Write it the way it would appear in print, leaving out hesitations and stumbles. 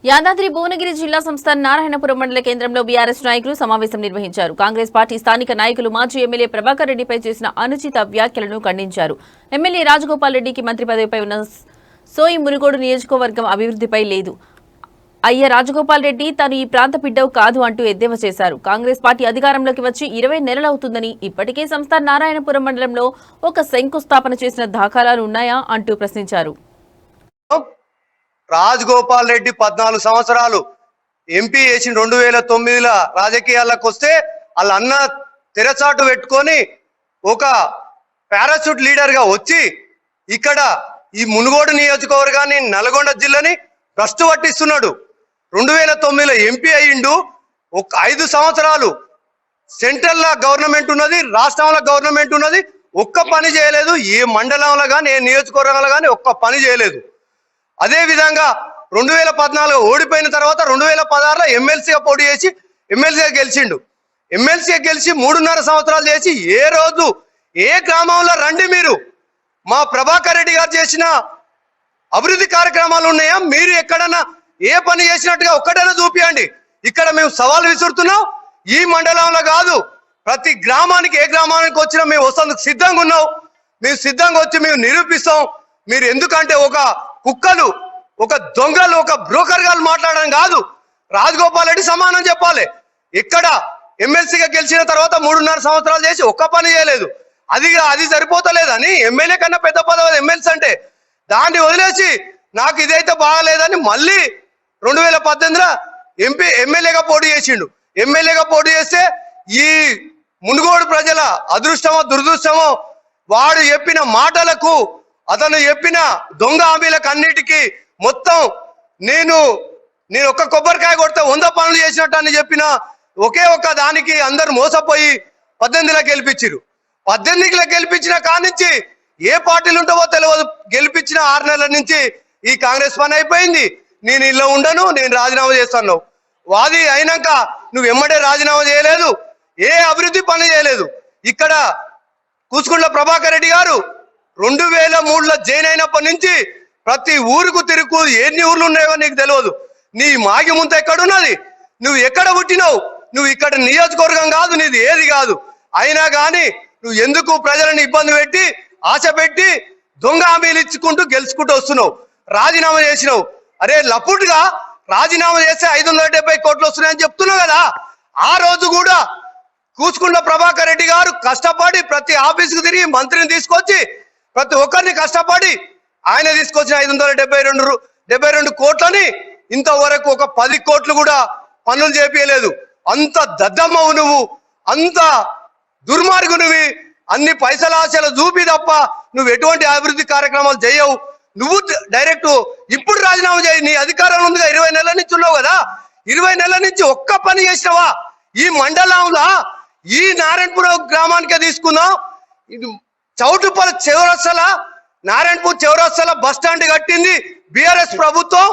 యాదాద్రి భువనగిరి జిల్లా సంస్థ నారాయణపురం మండల కేంద్రంలో బీఆర్ఎస్ నాయకులు సమావేశం నిర్వహించారు. కాంగ్రెస్ పార్టీ స్థానిక నాయకులు మాజీ ఎమ్మెల్యే ప్రభాకర్ రెడ్డిపై చేసిన అనుచిత వ్యాఖ్యలను ఖండించారు. ఎమ్మెల్యే రాజగోపాల్ రెడ్డికి మంత్రి పదవిపై ఉన్న సోయి మునుగోడు నియోజకవర్గం అభివృద్ధిపై లేదు. అయ్య రాజగోపాల్ రెడ్డి తాను ఈ ప్రాంత బిడ్డవు కాదు అంటూ ఎద్దేవా చేశారు. కాంగ్రెస్ పార్టీ అధికారంలోకి వచ్చి 20 నెలలవుతుందని ఇప్పటికే సంస్థ నారాయణపురం మండలంలో ఒక శంకుస్థాపన చేసిన దాఖలాలు ఉన్నాయా అంటూ ప్రశ్నించారు. రాజగోపాల్ రెడ్డి 14 సంవత్సరాలు ఎంపీ చేసి 2009 రాజకీయాలకు వస్తే వాళ్ళ అన్న తెరచాటు పెట్టుకొని ఒక పారాషూట్ లీడర్ గా వచ్చి ఇక్కడ ఈ మునుగోడు నియోజకవర్గాన్ని నల్గొండ జిల్లాని భ్రష్టు పట్టిస్తున్నాడు. 2009 ఎంపీ అయ్యిండు. ఒక 5 సంవత్సరాలు సెంట్రల్ గవర్నమెంట్ ఉన్నది, రాష్ట్రంలో గవర్నమెంట్ ఉన్నది, ఒక్క పని చేయలేదు. ఏ మండలంలో కానీ ఏ నియోజకవర్గంలో కానీ ఒక్క పని చేయలేదు. అదే విధంగా 2014 ఓడిపోయిన తర్వాత 2016లో ఎమ్మెల్సీగా పోటీ చేసి ఎమ్మెల్సీగా గెలిచిండు. ఎమ్మెల్సీగా గెలిచి 3.5 సంవత్సరాలు చేసి ఏ రోజు ఏ గ్రామంలో రండి మీరు మా ప్రభాకర్ రెడ్డి గారు చేసిన అభివృద్ధి కార్యక్రమాలు ఉన్నాయా, మీరు ఎక్కడన్నా ఏ పని చేసినట్టుగా ఒక్కటైనా చూపియండి. ఇక్కడ మేము సవాల్ విసురుతున్నాం. ఈ మండలంలో కాదు, ప్రతి గ్రామానికి ఏ గ్రామానికి వచ్చినా మేము వస్తానికి సిద్ధంగా ఉన్నాం. మేము సిద్ధంగా వచ్చి మేము నిరూపిస్తాం. మీరు ఎందుకంటే ఒక కుక్కలు, ఒక దొంగలు, ఒక బ్రోకర్ గారు మాట్లాడడం కాదు. రాజగోపాల్ రెడ్డి సమానం చెప్పాలి. ఇక్కడ ఎమ్మెల్సీగా గెలిచిన తర్వాత 3.5 సంవత్సరాలు చేసి ఒక్క పని చేయలేదు. అది సరిపోతలేదని ఎమ్మెల్యే కన్నా పెద్ద పదవి ఎమ్మెల్సీ అంటే దాన్ని వదిలేసి నాకు ఇదైతే బాగాలేదని మళ్ళీ 2018లో ఎమ్మెల్యేగా పోటీ చేసిండు. ఎమ్మెల్యేగా పోటీ చేస్తే ఈ మునుగోడు ప్రజల అదృష్టమో దురదృష్టమో వాడు చెప్పిన మాటలకు, అతను చెప్పిన దొంగ హామీలకు అన్నిటికీ మొత్తం నేను ఒక్క కొబ్బరికాయ కొడితే 100 పనులు చేసినట్టు అని చెప్పిన ఒకే ఒక్క దానికి అందరు మోసపోయి 18లో గెలిపించారు. 18లో గెలిపించిన కానించి ఏ పార్టీలు ఉంటావో తెలియదు. గెలిపించిన 6 నెలల నుంచి ఈ కాంగ్రెస్ పని అయిపోయింది. నేను ఇల్లు ఉండను, నేను రాజీనామా చేస్తాను. వాది అయినాక నువ్వు ఎమ్మడే రాజీనామా చేయలేదు, ఏ అభివృద్ధి పని చేయలేదు. ఇక్కడ కూసుకుంట్ల ప్రభాకర్ రెడ్డి గారు 2003లో జైన్ అయినప్పటి నుంచి ప్రతి ఊరుకు తిరుగు ఎన్ని ఊర్లు ఉన్నాయో నీకు తెలియదు. నీ మాగి ముంత ఎక్కడున్నది, నువ్వు ఎక్కడ పుట్టినావు, నువ్వు ఇక్కడ నియోజకవర్గం కాదు, నీది ఏది కాదు. అయినా కానీ నువ్వు ఎందుకు ప్రజలను ఇబ్బంది పెట్టి ఆశ పెట్టి దొంగ హామీలు ఇచ్చుకుంటూ గెలుచుకుంటూ వస్తున్నావు. రాజీనామా చేసినావు. అరే లపుట్గా రాజీనామా చేస్తే 570 కోట్లు వస్తున్నాయని చెప్తున్నావు కదా. ఆ రోజు కూడా కూసుకుంట్ల ప్రభాకర్ రెడ్డి గారు కష్టపడి ప్రతి ఆఫీసుకు తిరిగి మంత్రిని తీసుకొచ్చి ప్రతి ఒక్కరిని కష్టపడి ఆయన తీసుకొచ్చిన 572 కోట్లని ఇంతవరకు ఒక 10 కోట్లు కూడా పనులు చేపియలేదు. అంత దద్దమ్మవు నువ్వు, అంత దుర్మార్గునివి. అన్ని పైసల ఆశలు చూపి తప్ప నువ్వు ఎటువంటి అభివృద్ధి కార్యక్రమాలు చేయవు. నువ్వు డైరెక్ట్ ఇప్పుడు రాజీనామా చేయి. నీ అధికారం ఉందిగా, 20 నెలల నుంచి ఉన్నావు కదా. 20 నెలల నుంచి ఒక్క పని చేసినావా? ఈ మండలంలో ఈ నారాయణపురం గ్రామానికే తీసుకుందాం. చౌటుపల్లి చౌరస్తల నారాయణపూర్ చౌరస్తల బస్ స్టాండ్ కట్టింది బీఆర్ఎస్ ప్రభుత్వం.